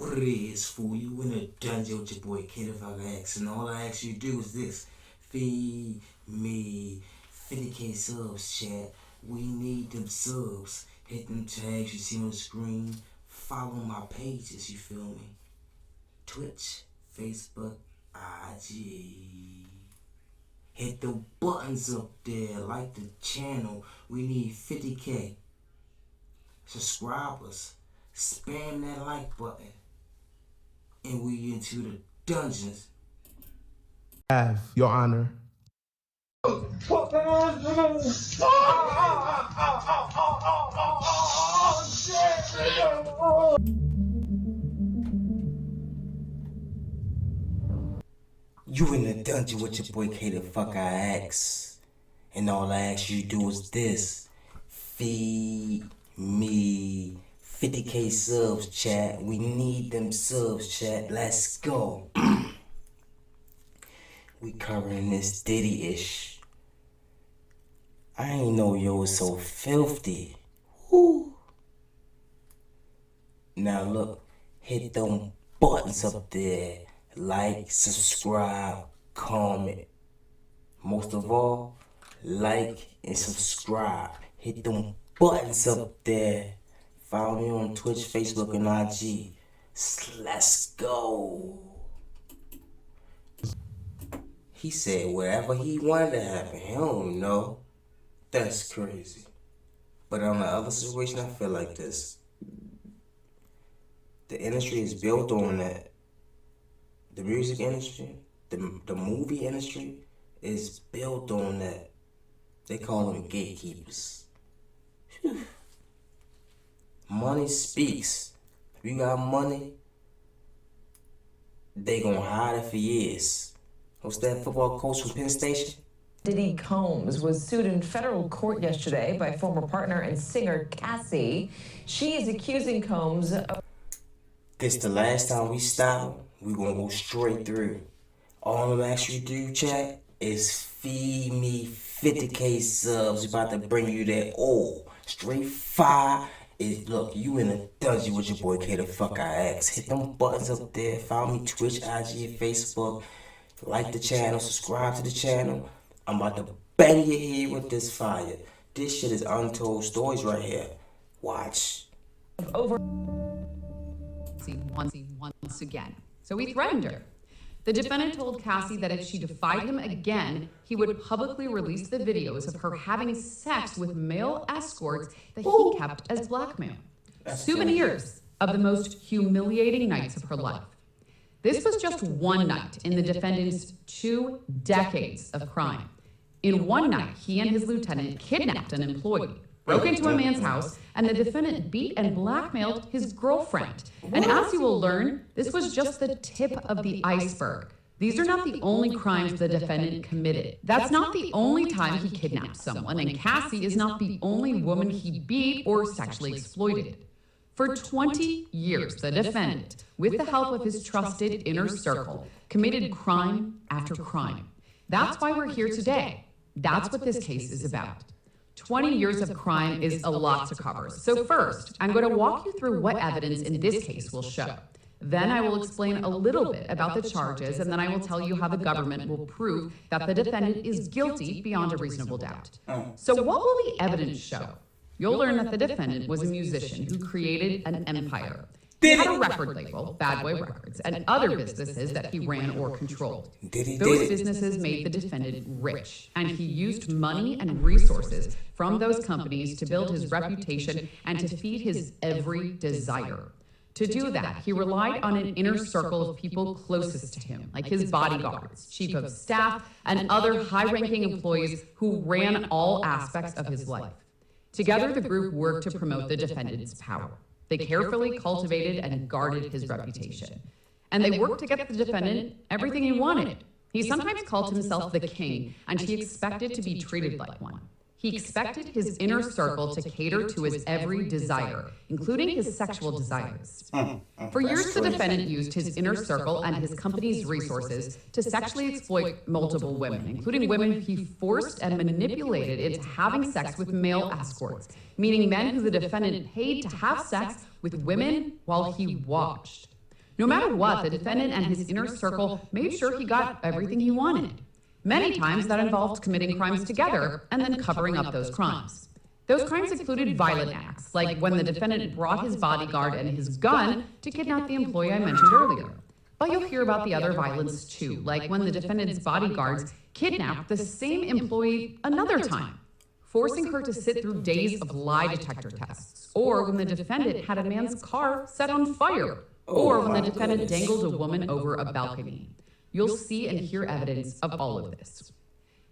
What it is, fool? You in a dungeon with your boy Kid if I can ask, and all I ask you to do is this: feed me 50K subs, chat. We need them subs. Hit them tags you see on the screen. Follow my pages, you feel me? Twitch, Facebook, IG. Hit the buttons up there, like the channel. We need 50K subscribers. Spam that like button. And we into the dungeons. Have, Your Honor. You in the dungeon with your boy K the fuck I ask. And all I ask you to do is this: feed me 50K subs, chat. We need them subs, chat. Let's go. We covering this Diddy-ish. I ain't know yo was so filthy. Woo. Now look, hit them buttons up there. Like, subscribe, comment. Most of all, like and subscribe. Hit them buttons up there. Follow me on Twitch, Facebook, and IG. Let's go. He said wherever he wanted to happen. He don't know. That's crazy. But on the other situation, I feel like this. The industry is built on that. The music industry, the movie industry is built on that. They call them gatekeepers. Whew. Money speaks. If you got money, they gonna hide it for years. What's that football coach from Penn Station? Diddy Combs was sued in federal court yesterday by former partner and singer Cassie. She is accusing Combs of... This the last time we stop. We gonna go straight through. All I'm asking you to do, chat, is feed me 50K subs. We about to bring you that all straight fire. Look, you in a dungeon with your boy K the fuck I ask. Hit them buttons up there. Follow me Twitch, IG, and Facebook. Like the channel, subscribe to the channel. I'm about to bang your head with this fire. This shit is untold stories right here. Watch. Over once again. So he threatened her. The defendant told Cassie that if she defied him again, he would publicly release the videos of her having sex with male escorts that he kept as blackmail. Souvenirs of the most humiliating nights of her life. This was just one night in the defendant's 2 decades of crime. In one night, he and his lieutenant kidnapped an employee, broke into a man's house, and the defendant beat and blackmailed his girlfriend. And as you will learn, this was just the tip of the iceberg. These are not the only crimes the defendant committed. That's not the only time he kidnapped someone, and Cassie is not the only woman he beat or sexually exploited. For 20 years, the defendant, with the help of his trusted inner circle, committed crime after crime. That's why we're here today. That's what this case is about. 20 years of crime is a lot to cover. So first, I'm going to walk you through what evidence in this case will show. Then I will explain a little bit about the charges, and then I will tell you how the government will prove that the defendant is guilty beyond a reasonable doubt. So what will the evidence show? You'll learn that the defendant was a musician who created an empire. He had a record label, Bad Boy Records, and other businesses that he ran or controlled. Those businesses made the defendant rich, and he used money and resources from those companies to build his reputation and to feed his every desire. To do that, he relied on an inner circle of people closest to him, like his bodyguards, chief of staff, and other high-ranking employees who ran all aspects of his life. Together, the group worked to promote the defendant's power. They carefully cultivated and guarded his reputation. And they worked to get the defendant everything he wanted. He sometimes called himself the king, and he expected to be treated like one. He expected his inner circle to cater to his every desire, including his sexual desires. For years, the defendant used his inner circle and his company's resources to sexually exploit multiple women, including women he forced and manipulated into having sex with male escorts, meaning men who the defendant paid to have sex with women while he watched. No matter what, the defendant and his inner circle made sure he got everything he wanted. Many times that involved committing crimes together and then covering up those crimes. Those crimes included violent acts, like when the defendant brought his bodyguard and his gun to kidnap the employee I mentioned earlier. But you'll hear about the other violence too, like when the defendant's bodyguards kidnapped the same employee another time, forcing her to sit through days of lie detector tests, or when the defendant had a man's car set on fire, or when the defendant dangled a woman over a balcony. You'll see and hear evidence of all of this.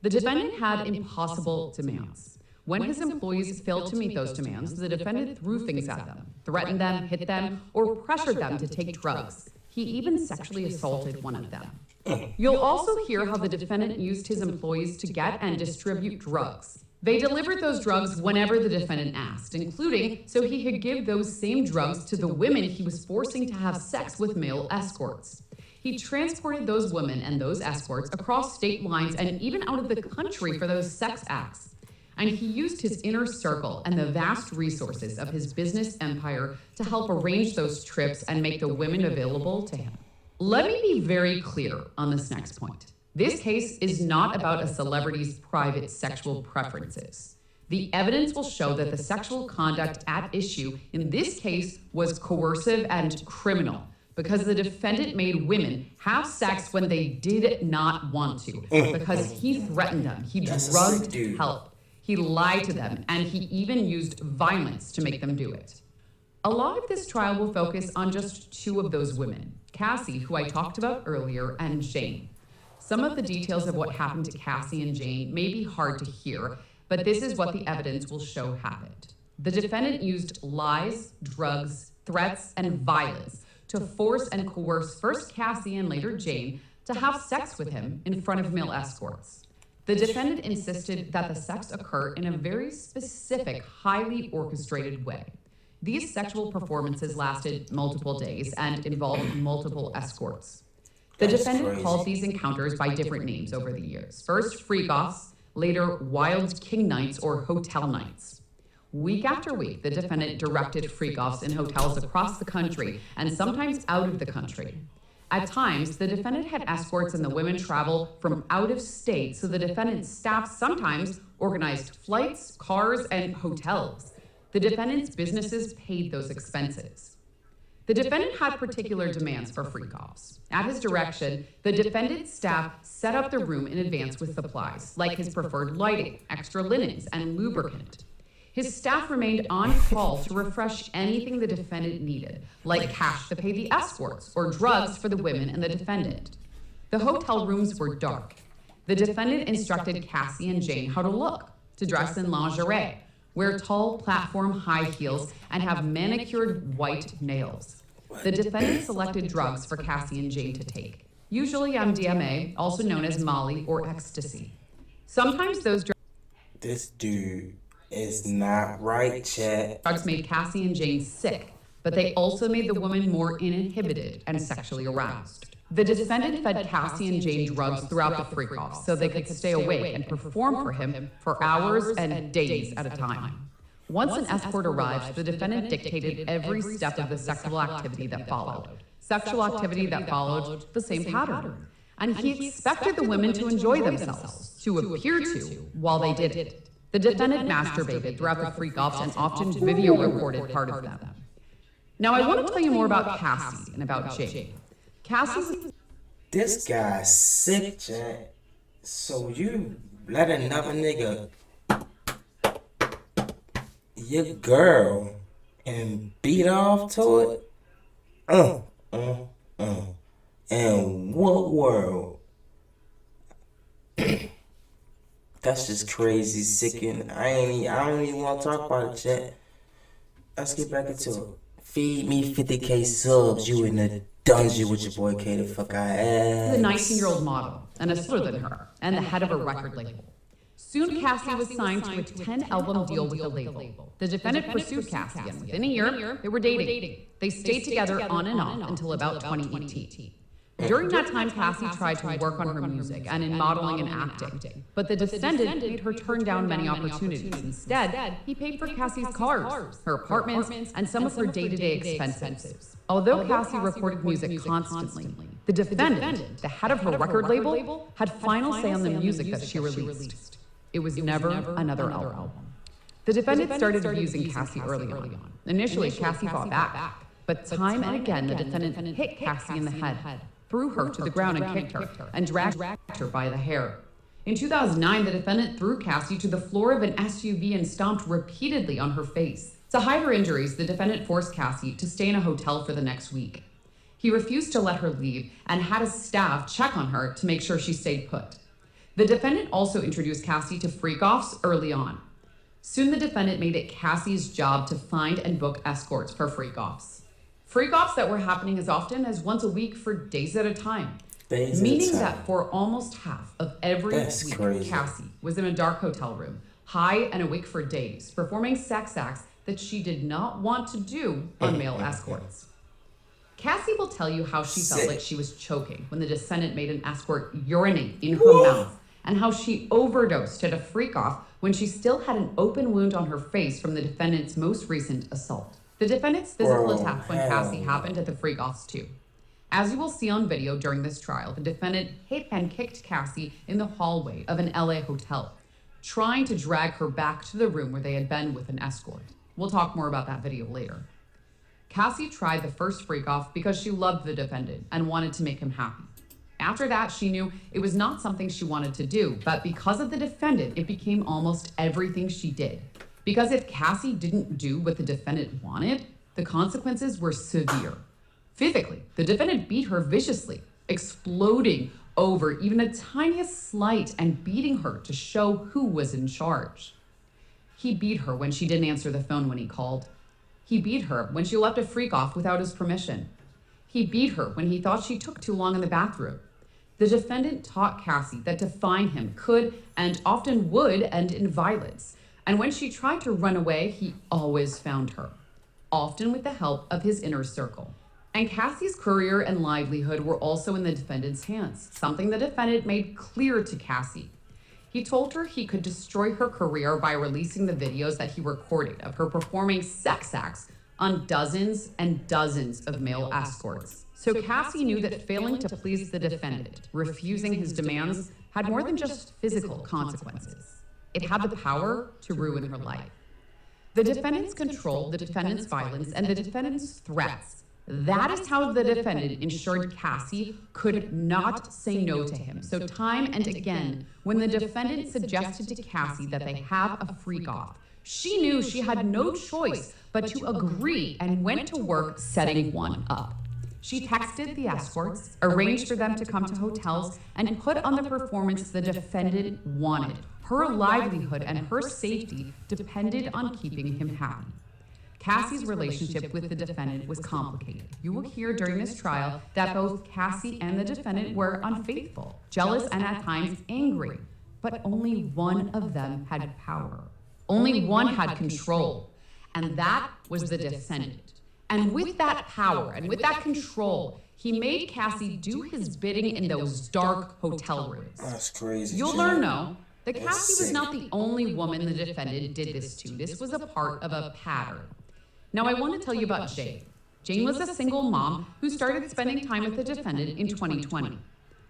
The defendant had impossible demands. When his employees failed to meet those demands, the defendant threw things at them, threatened them, hit them, or pressured them to take drugs. He even sexually assaulted one of them. You'll also hear how the defendant used his employees to get and distribute drugs. They delivered those drugs whenever the defendant asked, including so he could give those same drugs to the women he was forcing to have sex with male escorts. He transported those women and those escorts across state lines and even out of the country for those sex acts. And he used his inner circle and the vast resources of his business empire to help arrange those trips and make the women available to him. Let me be very clear on this next point. This case is not about a celebrity's private sexual preferences. The evidence will show that the sexual conduct at issue in this case was coercive and criminal, because the defendant made women have sex when they did not want to, because he threatened them, he drugged help, he lied to them, and he even used violence to make them do it. A lot of this trial will focus on just two of those women, Cassie, who I talked about earlier, and Jane. Some of the details of what happened to Cassie and Jane may be hard to hear, but this is what the evidence will show happened. The defendant used lies, drugs, threats, and violence to force and coerce first Cassie and later Jane to have sex with him in front of male escorts. The defendant insisted that the sex occur in a very specific, highly orchestrated way. These sexual performances lasted multiple days and involved multiple escorts. The defendant called these encounters by different names over the years. First, freak-offs, later, wild king nights or hotel nights. Week after week, the defendant directed freak-offs in hotels across the country and sometimes out of the country. At times, the defendant had escorts and the women travel from out of state, so the defendant's staff sometimes organized flights, cars, and hotels. The defendant's businesses paid those expenses. The defendant had particular demands for freak-offs. At his direction, the defendant's staff set up the room in advance with supplies, like his preferred lighting, extra linens, and lubricant. His staff remained on call to refresh anything the defendant needed, like cash to pay the escorts or drugs for the women and the defendant. The hotel rooms were dark. The defendant instructed Cassie and Jane how to look, to dress in lingerie, wear tall platform high heels, and have manicured white nails. The defendant selected drugs for Cassie and Jane to take, usually MDMA, also known as Molly or ecstasy. Sometimes those This dude is not right, chat. drugs made Cassie and Jane sick, but they also made the woman more uninhibited and sexually aroused. The defendant fed Cassie and Jane drugs throughout the freak-offs so they could stay awake and perform for him for hours and days at a time. Once an escort arrived, the defendant dictated every step of the sexual activity that followed. Sexual activity that followed the same pattern. And he expected the women to enjoy themselves, to appear to, while they did it. The defendant masturbated throughout the freak-offs and often video recorded part of them. Now I want to tell you more about Cassie and about Jane. Cassie's... This guy's sick, chat. So you let another nigga your girl and beat off to it? In what world? That's just crazy, sickening. I don't even want to talk about it, chat. Let's get back into it. Feed me 50K subs, you in the dungeon with your boy K the fuck I am. She's a 19-year-old model and is older than her and the head of a record label. Soon Cassie was signed to a 10-album deal with the label. The defendant pursued Cassie and within a year, they were dating. They stayed together on and off until about 2018. During that time, Cassie tried to work on her music and in modeling and acting, but the defendant made her turn down many opportunities. Instead, he paid for Cassie's cars, her apartments, and some of her day-to-day expenses. Although Cassie recorded music constantly, the defendant, the head of her record label, had final say on the music that she released. It was never another album. The defendant started abusing Cassie early on. Initially, Cassie fought back, but time and again, the defendant hit Cassie in the head, threw her to the ground and kicked her, and dragged her by the hair. In 2009, the defendant threw Cassie to the floor of an SUV and stomped repeatedly on her face. To hide her injuries, the defendant forced Cassie to stay in a hotel for the next week. He refused to let her leave and had his staff check on her to make sure she stayed put. The defendant also introduced Cassie to freak-offs early on. Soon the defendant made it Cassie's job to find and book escorts for freak-offs. Freak-offs that were happening as often as once a week for days at a time. Meaning that for almost half of every week, crazy. Cassie was in a dark hotel room, high and awake for days, performing sex acts that she did not want to do on male escorts. Cassie will tell you how she felt like she was choking when the defendant made an escort urinate in her mouth, and how she overdosed at a freak-off when she still had an open wound on her face from the defendant's most recent assault. The defendant's physical attack on Cassie happened at the freak-offs too. As you will see on video during this trial, the defendant hit and kicked Cassie in the hallway of an LA hotel, trying to drag her back to the room where they had been with an escort. We'll talk more about that video later. Cassie tried the first freak-off because she loved the defendant and wanted to make him happy. After that, she knew it was not something she wanted to do, but because of the defendant, it became almost everything she did. Because if Cassie didn't do what the defendant wanted, the consequences were severe. Physically, the defendant beat her viciously, exploding over even the tiniest slight and beating her to show who was in charge. He beat her when she didn't answer the phone when he called. He beat her when she left a freak-off without his permission. He beat her when he thought she took too long in the bathroom. The defendant taught Cassie that to find him could and often would end in violence. And when she tried to run away, he always found her, often with the help of his inner circle. And Cassie's career and livelihood were also in the defendant's hands, something the defendant made clear to Cassie. He told her he could destroy her career by releasing the videos that he recorded of her performing sex acts on dozens and dozens of male escorts. So Cassie knew that failing to please the defendant, refusing his demands, had more than just physical consequences. It had the power to ruin her life. The defendant's control, the defendant's violence, and the defendant's threats. That is how the defendant ensured Cassie could not say no to him. So time and again, when the defendant suggested to Cassie that they have a freak-off, she knew she had no choice but to agree and went to work setting one up. She texted the escorts, arranged for them to come to hotels, and put on the performance the defendant wanted. Her livelihood and her safety depended on keeping him happy. Cassie's relationship with the defendant was complicated. You will hear during this trial that both Cassie and the defendant were unfaithful, jealous, and at times angry. But only one of them had power. Only one had control, and that was the defendant. And with that power and with that control, he made Cassie do his bidding in those dark hotel rooms. That's crazy. You'll learn, though, that Cassie was not the only woman the defendant did this to. This was a part of a pattern. Now, I want to tell you about Jane. Jane was a single mom who started spending time with the defendant in 2020.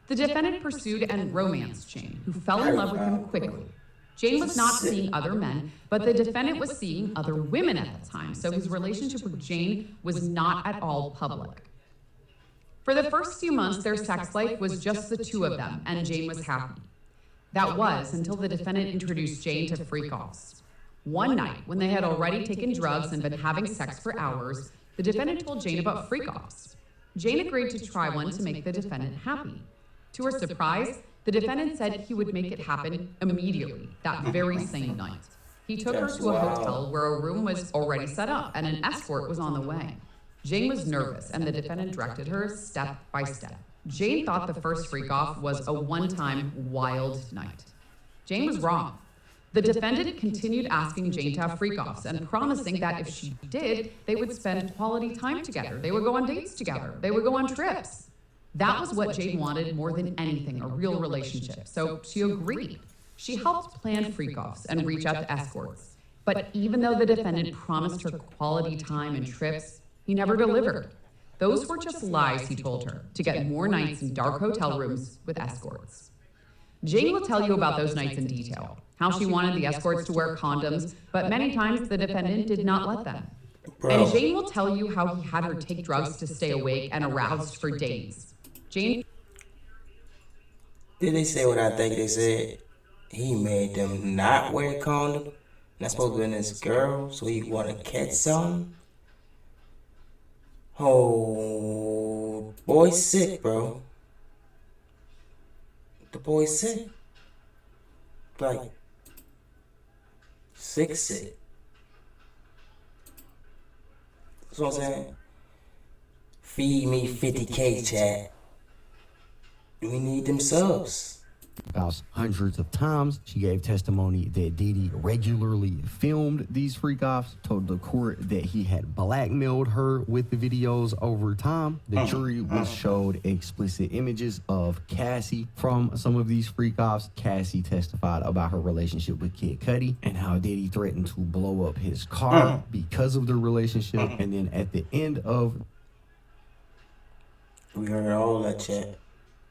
The defendant pursued and romanced Jane, who fell in love with him quickly. Jane was not seeing other men, but the defendant was seeing other women at the time, so his relationship with Jane was not at all public. For the first few months, their sex life was just the two of them, and Jane was happy. That was until the defendant introduced Jane to freak-offs. One night, when they had already taken drugs and been having sex for hours, the defendant told Jane about freak-offs. Jane agreed to try one to make the defendant happy. To her surprise, the defendant said he would make it happen immediately, that very same night. He took her to a hotel where a room was already set up and an escort was on the way. Jane was nervous, and the defendant directed her step by step. Jane thought the first freak-off was a one-time wild night. Jane was wrong. The defendant continued asking Jane to have freak-offs and promising that if she did, they would spend quality time together. They would go on dates together. They would go on trips. That was what Jade wanted more than anything, a real relationship. So she agreed. She helped plan freak-offs and reach out to escorts. But even though the defendant promised her quality time and trips, he never delivered. Those were just lies he told her to get more nights in dark hotel rooms with escorts. Jane will tell you about those nights in detail, how she wanted the escorts to wear condoms, but many times the defendant did not let them. And Jane will tell you how he had her take drugs to stay awake and aroused for days. Jane... Did they say what I think they said? He made them not wear a condom. Not supposed to be his girl, so he want to catch something? Oh, boy's sick, bro. The boy's sick. Like, sick. That's what I'm saying. Feed me 50K, chat. We need them subs. Hundreds of times. She gave testimony that Diddy regularly filmed these freak-offs, told the court that he had blackmailed her with the videos over time. The jury was showed explicit images of Cassie from some of these freak-offs. Cassie testified about her relationship with Kid Cudi and how Diddy threatened to blow up his car because of their relationship. And then at the end of... We heard all that, chat.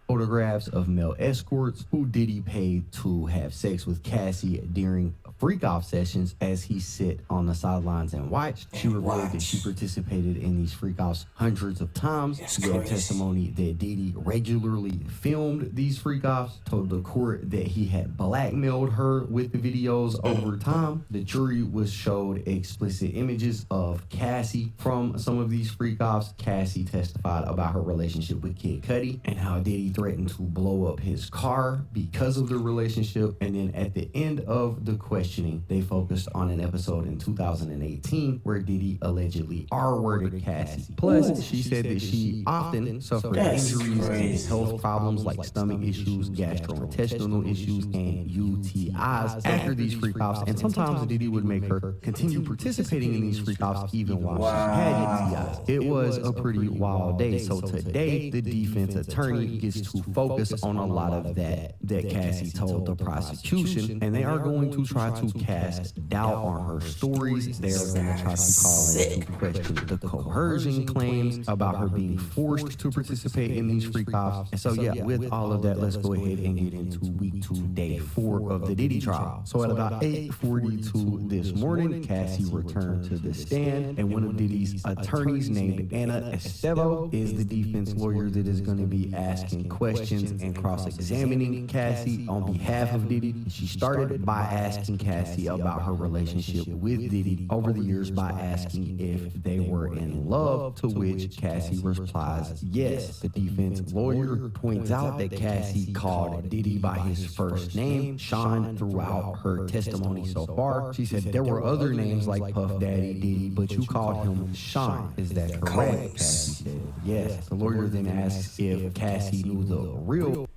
Photographs of male escorts who Diddy paid to have sex with Cassie during freak-off sessions as he sat on the sidelines and watched. She revealed that she participated in these freak-offs hundreds of times. She gave testimony that Diddy regularly filmed these freak-offs, told the court that he had blackmailed her with the videos over time. The jury was showed explicit images of Cassie from some of these freak-offs. Cassie testified about her relationship with Kid Cudi and how Diddy threatened to blow up his car because of the relationship. And then at the end of the questioning, they focused on an episode in 2018 where Diddy allegedly R-worded Cassie. Plus, she said that she often suffered injuries and health problems like stomach issues, gastrointestinal issues, and UTIs after these freak-offs. And sometimes Diddy would make her continue participating in these freak-offs even while she had UTIs. It was a pretty wild day. So today, the defense attorney gets to focus on a lot of that Cassie told the prosecution, and they are going to try to cast doubt on her stories. They are going to try to call into question the coercion claims about her being forced to participate in these freak-offs. And so yeah, with all of that, let's go ahead and get into week 2, day 4 of the Diddy trial. So at about 8:42 this morning, Cassie returned to the stand, and one of Diddy's attorneys named Anna Estevo is the defense lawyer that is going to be asking questions and cross-examining Cassie on behalf of Diddy. She started by asking Cassie about her relationship with Diddy over the years by asking if they were in love, to which Cassie replies yes. The defense lawyer points out that Cassie called Diddy by his first name, Sean, throughout her testimony so far. She said there were other names like Puff Daddy, Diddy, but you called him Sean. Is that correct? Cassie said yes. The lawyer then asks if Cassie knew the real...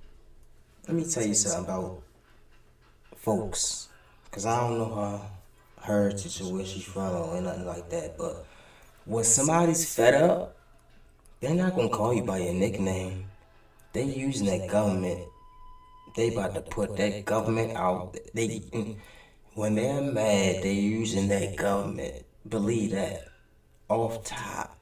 Let me tell you something about folks, because I don't know her heritage or where she's from or nothing like that, but when somebody's fed up, they're not going to call you by your nickname. They using that government. They about to put that government out. When they're mad, they using that government. Believe that. Off top.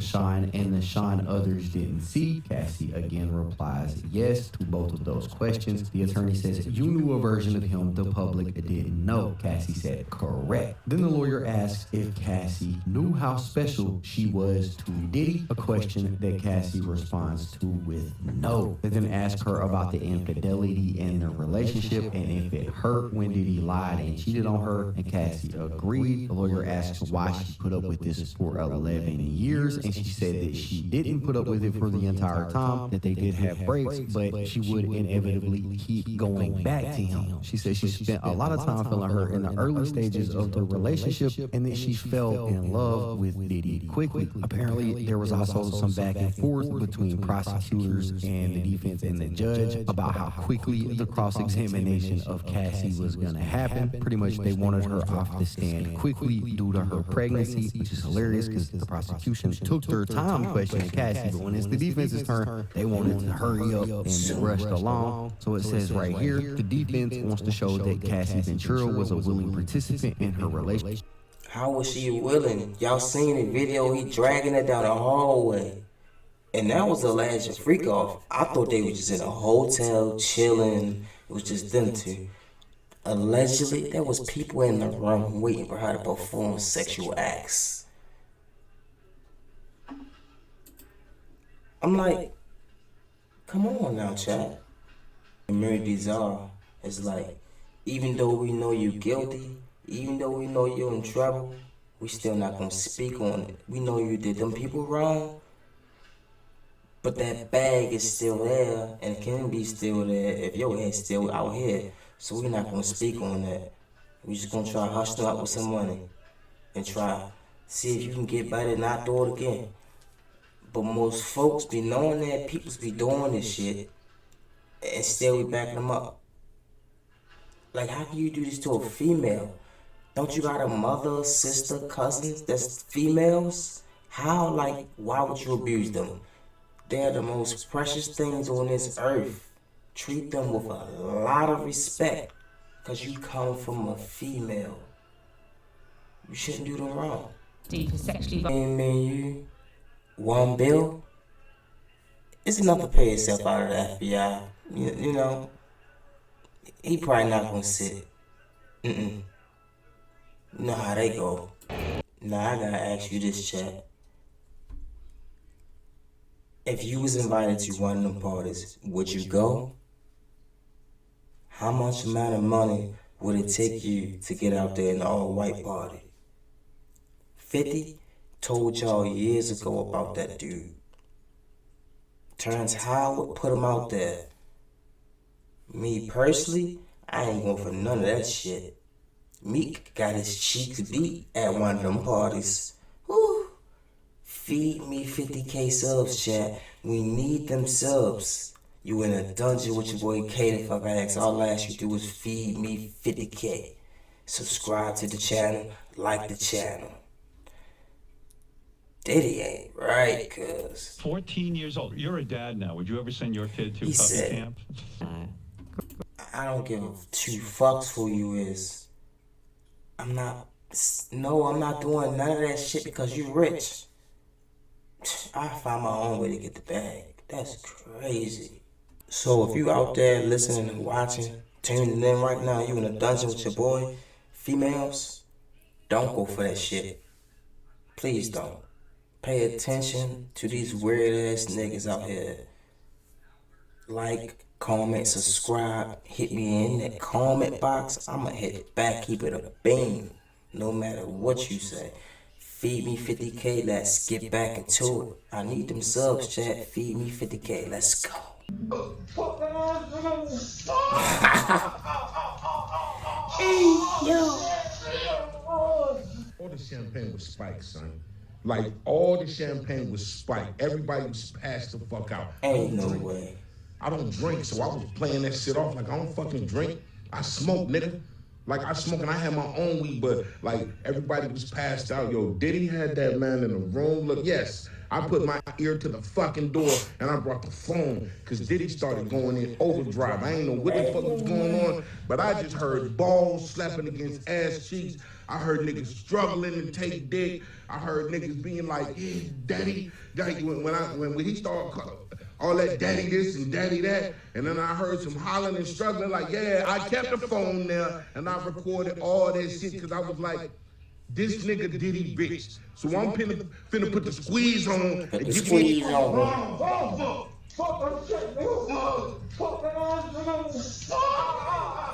Sean and the Sean others didn't see. Cassie again replies yes to both of those questions. The attorney says you knew a version of him the public didn't know. Cassie said correct. Then the lawyer asks if Cassie knew how special she was to Diddy, a question that Cassie responds to with no. They then ask her about the infidelity in the relationship and if it hurt when Diddy lied and cheated on her, and Cassie agreed. The lawyer asks why she put up with this for 11 years. And she said that she didn't put up with it for the entire time, that they did have breaks, but she would inevitably keep going back to him. She said she spent a lot of time feeling hurt in the early stages of the relationship, and that she fell in love with Diddy quickly. Apparently, there was also some back and forth between prosecutors and the defense and the judge about how quickly the cross-examination of Cassie was going to happen. Pretty much, they wanted her off the stand quickly due to her pregnancy, which is hilarious because the prosecution took their time questioning Cassie, but when it's the defense's turn, they wanted to hurry up and rushed along. So it says right here, the defense wants to show that Cassie Ventura was a willing participant in her relationship. How was she willing? Y'all seen the video? He dragging her down the hallway. And that was the last freak off. I thought they were just in a hotel chilling. It was just them two. Allegedly, there was people in the room waiting for her to perform sexual acts. I'm like, come on now, chat. Mary Bizarre is like, even though we know you're guilty, even though we know you're in trouble, we still not gonna speak on it. We know you did them people wrong, but that bag is still there, and it can be still there if your head's still out here. So we're not gonna speak on that. We just gonna try to hush them up with some money and try see if you can get better and not do it again. But most folks be knowing that peoples be doing this shit and still be backing them up. Like, how can you do this to a female? Don't you got a mother, sister, cousins that's females? How, like, why would you abuse them? They're the most precious things on this earth. Treat them with a lot of respect, because you come from a female. You shouldn't do them wrong. You, $1 bill, it's enough to pay yourself out of the FBI. You know, he probably not gonna sit. You know how they go. Now I gotta ask you this, chat. If you was invited to one of them parties, would you go? How much amount of money would it take you to get out there in the all-white party? 50 told y'all years ago about that dude. Terrence Howard put him out there. Me personally, I ain't going for none of that shit. Meek got his cheeks beat at one of them parties. Whew. Feed me 50K subs, chat. We need them subs. You in a dungeon with your boy K, the fuck I ask. All I ask you do is feed me 50K. Subscribe to the channel, like the channel. Diddy ain't right, cuz. 14 years old. You're a dad now. Would you ever send your kid to He puppy said, camp? I don't give 2 fucks who you is. I'm not doing none of that shit because you rich. I find my own way to get the bag. That's crazy. So if you out there listening and watching, tuning in right now, you in a dungeon with your boy, females, don't go for that shit. Please don't. Pay attention to these weird ass niggas out here. Like, comment, subscribe, hit me in that comment box. I'ma hit it back, keep it a beam, no matter what you say. Feed me 50K, let's get back into it. I need them subs, chat. Feed me 50K, let's go. Hey, yo. All the champagne was spiked, son. Like, all the champagne was spiked. Everybody was passed the fuck out. Ain't no way. I don't drink, so I was playing that shit off like I don't fucking drink. I smoke, nigga. Like, I smoke and I had my own weed, but, like, everybody was passed out. Yo, Diddy had that man in the room. Look, yes, I put my ear to the fucking door and I brought the phone because Diddy started going in overdrive. I ain't know what the fuck was going on, but I just heard balls slapping against ass cheeks. I heard niggas struggling to take dick. I heard niggas being like, yeah, daddy. When he started all that daddy this and daddy that, and then I heard some hollering and struggling like, yeah, I kept the phone there and I recorded all that shit because I was like, this nigga Diddy bitch. So I'm finna put the squeeze on and Put the squeeze on.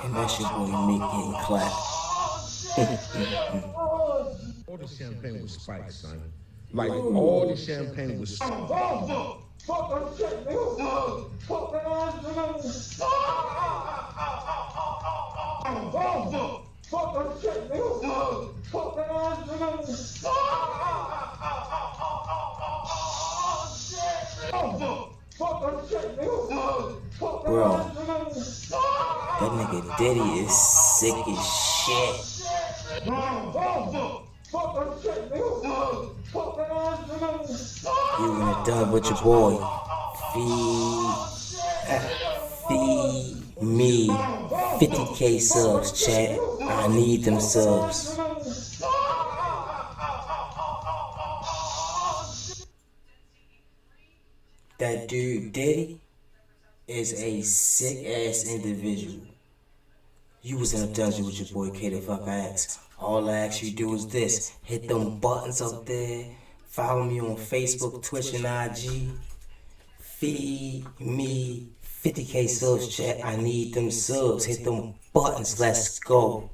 And that's your boy Meek getting clapped. all the champagne was spiked, son. Like, all the champagne was spiked. Bro, that nigga Diddy is sick as shit. You in it done with your boy. Feed me 50K subs, chat. I need them subs. That dude, Diddy, is a sick ass individual. You was in a dungeon with your boy K the fuck I ask. All I ask you do is this. Hit them buttons up there. Follow me on Facebook, Twitch, and IG. Feed me 50K subs, chat. I need them subs. Hit them buttons. Let's go.